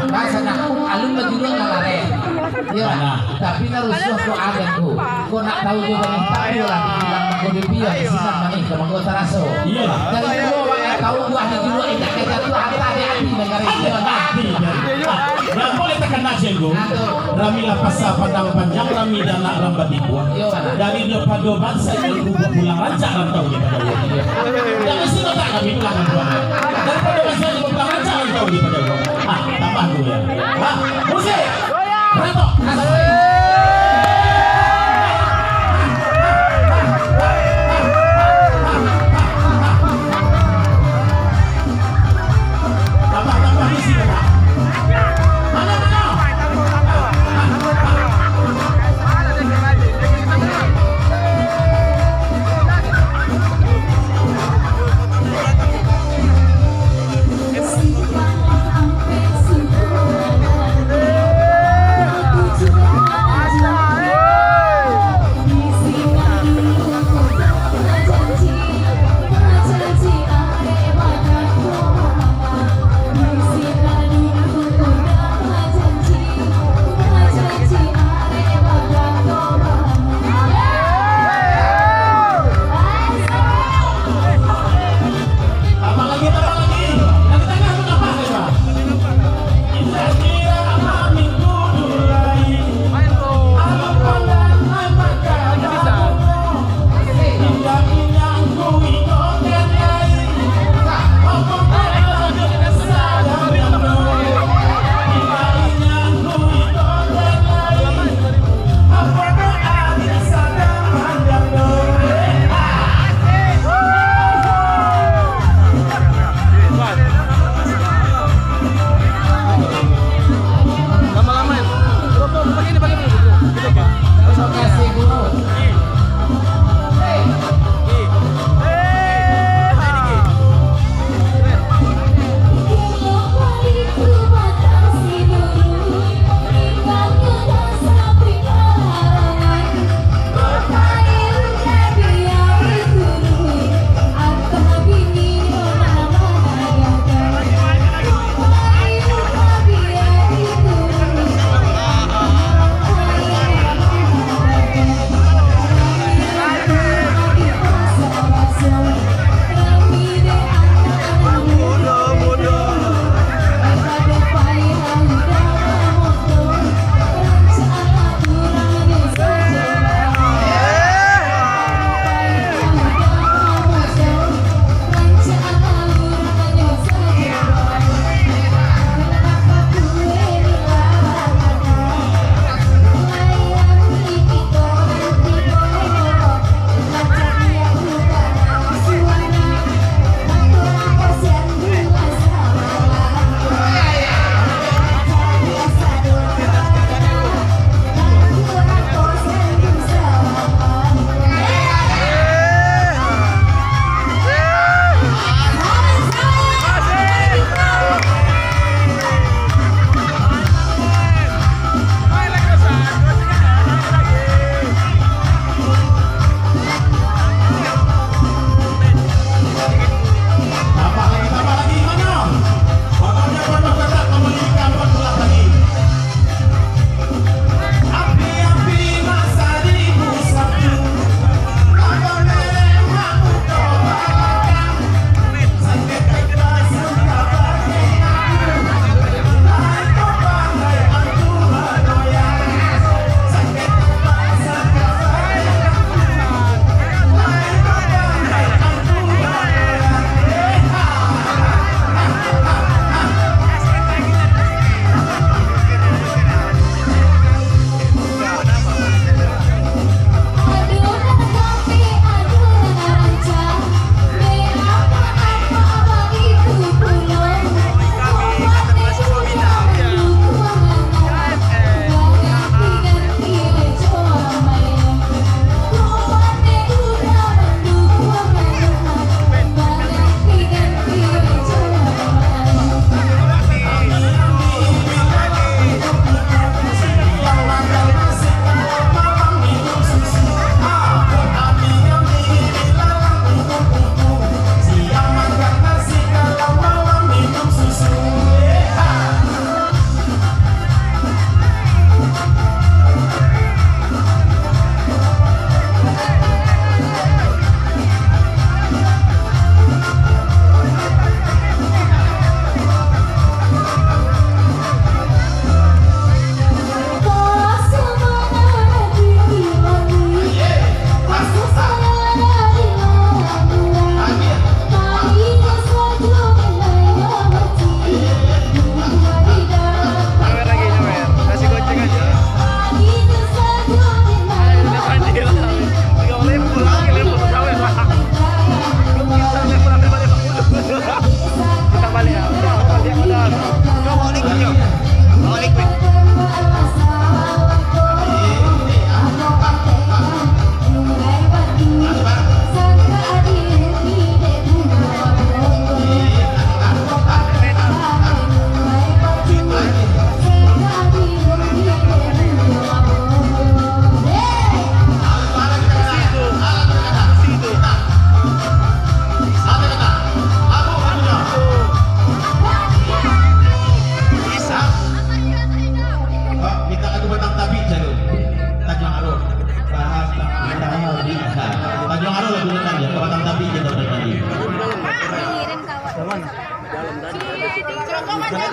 Masa nak alun baju nggak lare. Iya, tapi narusuh ko agen ko. Ko nak tahu juga nih tapi lah bilang ko dia sisan manis sama ko taraso. Iya. Dari dulu ya tahu gua di dulu ini kayak tuh harta di hati negara ini. Nah, boleh tekan nasen go. Ramila pasa padang panjang rami dana rambatiku. Dari dia pado bangsa yang gua pulang rancak rantau di pada gua. Jangan sih tak kami pulang gua. Dan pada bangsa yang pulang rancak rantau di pada gua. Tambah gua ya. Musik. Rato. Tambah isi Pak. Mana?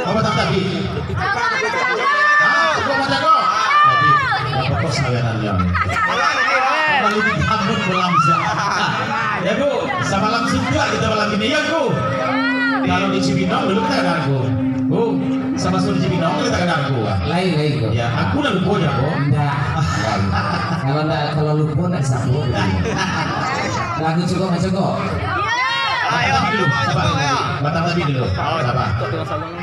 Apa tadi? Pokok sawerannya. Lalu ditambun belamsa. Ya Bu, sama langsung juga kita malam ini ya Bu. Kalau di Cibinong dulu kita kenal Bu. Bu, sama suruh di Cibinong kita kenal Bu. Lain Bu. Ya, aku udah lupa ya Bu. Enggak. Kalau lupa enggak sanggup. Lagu cukup macam kok. Ayo dulu, sabar. Batang tadi dulu. Sabar.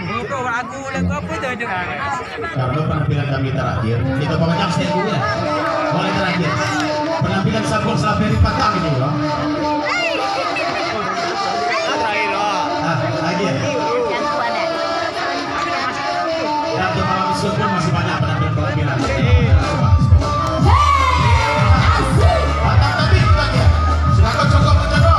Itu lagu apa itu aja? Karena penampilan kami terakhir, kita banyak saya dulu ya. Mulai terakhir, penampilan Sabur Saberi Patang ini loh. Lagi ya. Dan untuk malam Isuk pun masih banyak penampilan. Patang tadi lagi ya. Silakan cukup mencoba.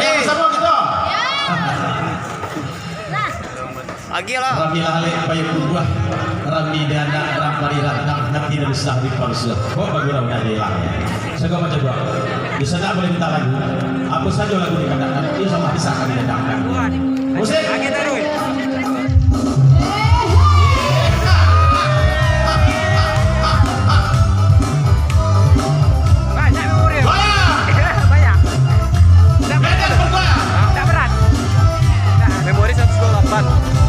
Yang sama gitu. Lagi lah. Rami lale bayu buah. Rami dana rampari rantang nanti dari sahri parusia. Kok bagurau dah hilang. Saya macam gua. Di sana boleh minta lagu. Apa saja lagu dikatakan dia sama bisa akan dikatakan. Musik. Lagi terus. Banyak memori. Banyak. Tak berat. Memori 128.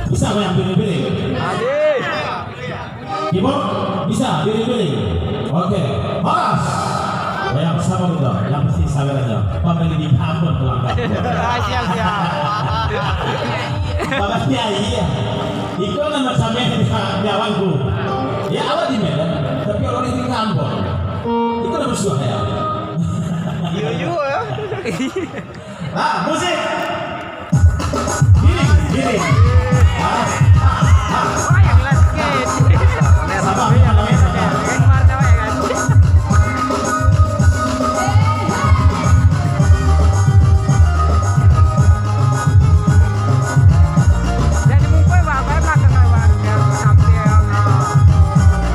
Bisa yang pilih-pilih? Keyboard bisa pilih-pilih. Oke, Mas. Yang sama juga, yang pasti sabar aja. Pembeli di Ambon pelanggan. Siap. Bapak Kiai ya. Itu nama sampai di Jawaku. Ya awal di Medan, tapi orang di Ambon. Itu nama suara ya. Yo ya. Musik. Gini. Wah, yang last skate. Sabar, sabar. Yang kemarin apa ya kan? Jadi mungkin bang, saya belakang bang, yang sampai yang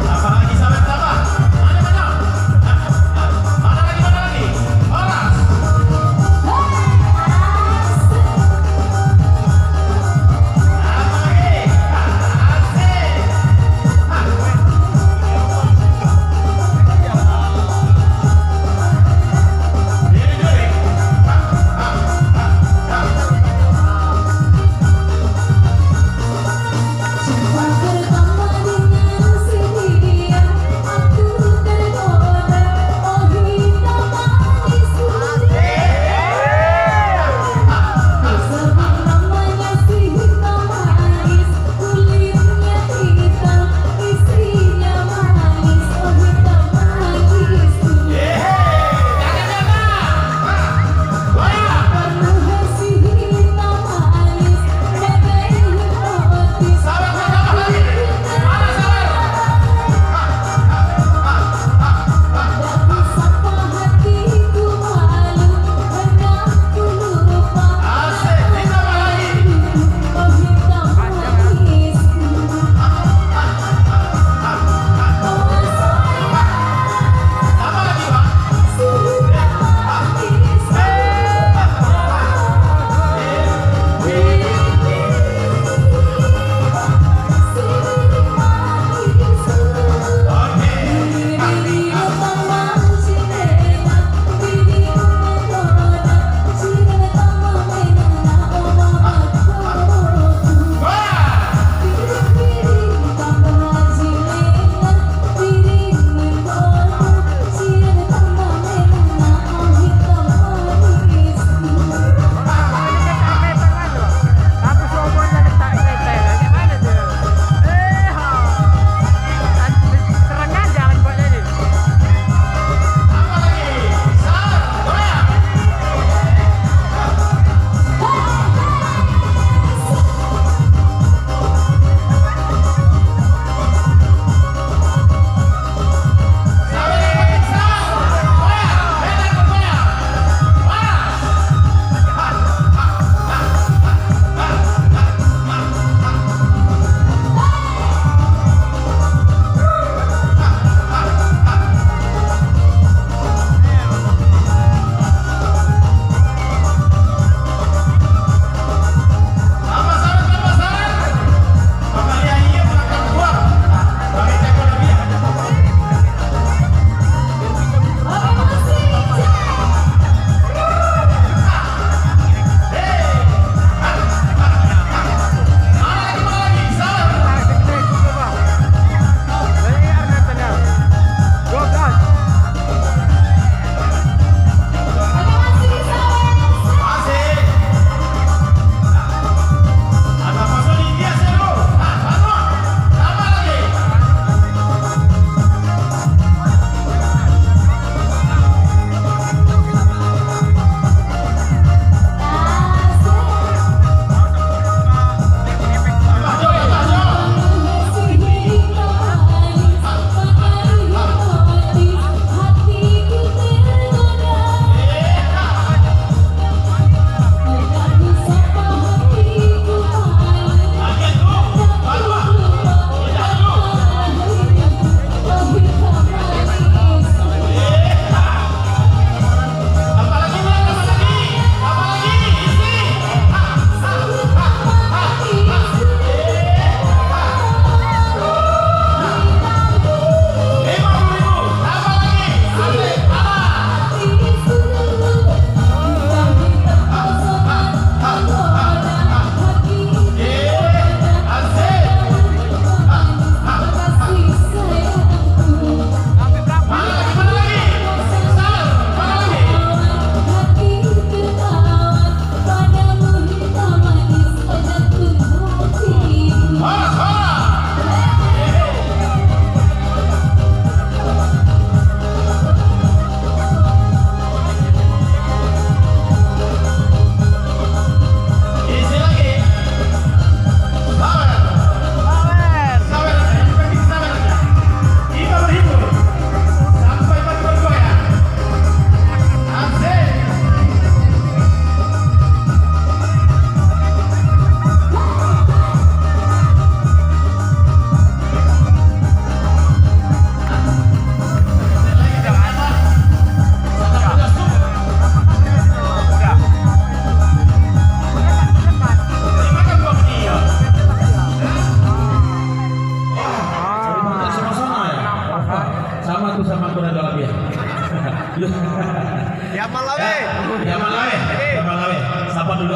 Apa lagi sampai berapa? Mana lagi? Horas.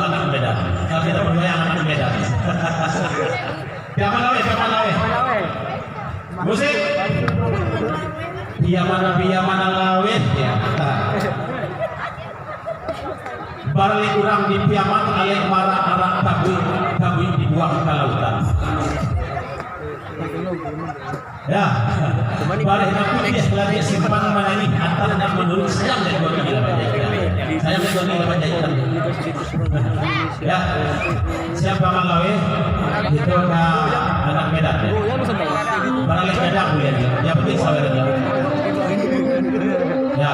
anak Medan. Kalau kita berdua yang anak Medan. Piaman lawe. Musik. Piaman lawet ya. Balik kurang di Piaman alek marah arah tabuy dibuang ke lautan. Ya, balik aku dia lagi simpan mana ini antara dan menurut sayang dan gua gila bajaikan. Sayang dan gua gila bajaikan. Ya, siapa Malawi? Itu anak Medan. Balik Medan boleh dia. Yang penting sabar dia. Ya.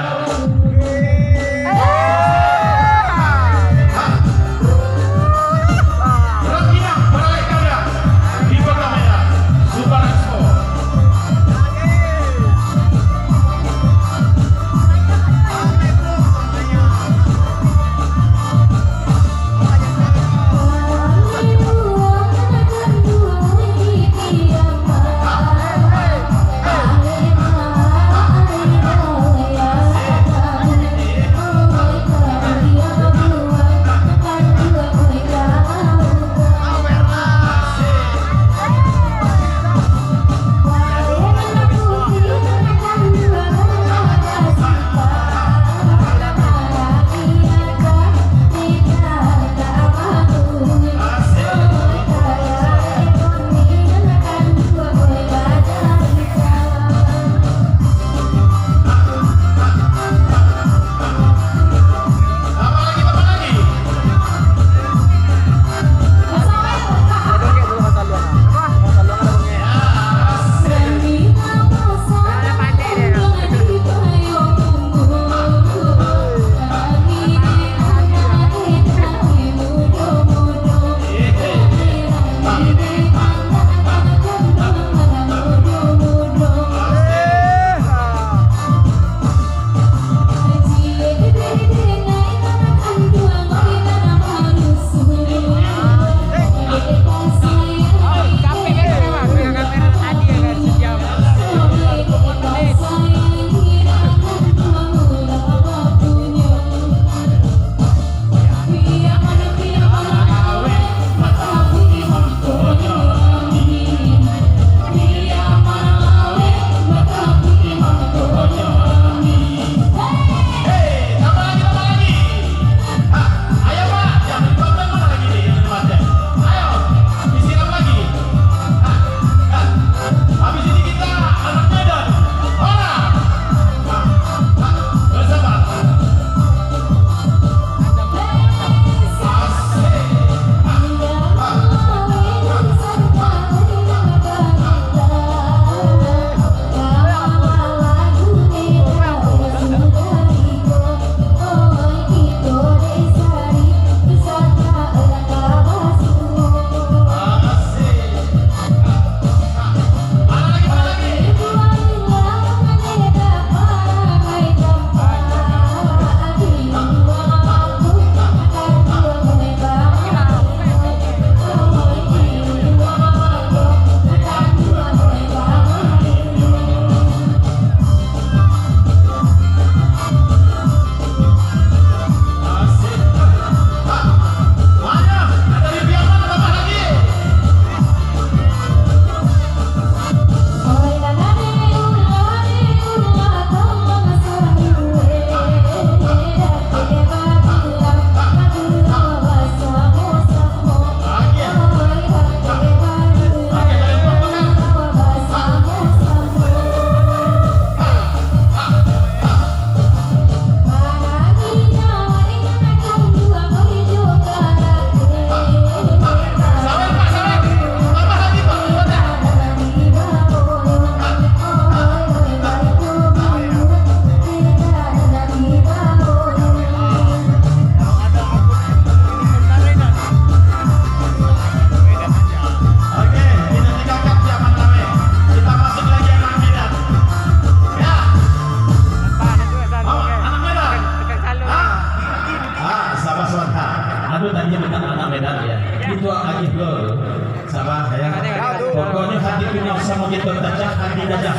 Pokoknya hati punya sama kita tajak hati tajak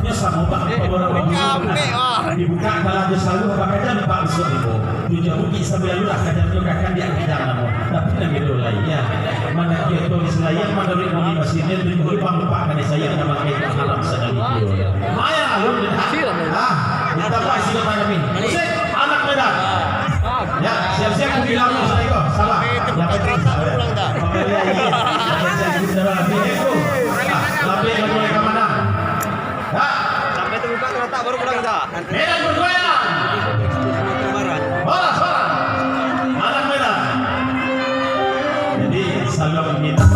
nya sama pak dibuka kalau ada selalu pakai dan pak besok ibu tujuh rugi sambil lulah kadang juga kan dia tidak namo tapi nang gitu lah ya mana dia tulis layak mana ri muni masjidnya tujuh bang lupa kan saya nama kita haram sedang itu maya alun kita pasti kita kami musik anak Medan ya siap-siap aku bilang saya kok salah ya betul ulang dah saya sudah bineku lebih boleh ke mana Sampai terbuka kereta baru pulang kita. Medan bergoyang bola anak Medan jadi salam minta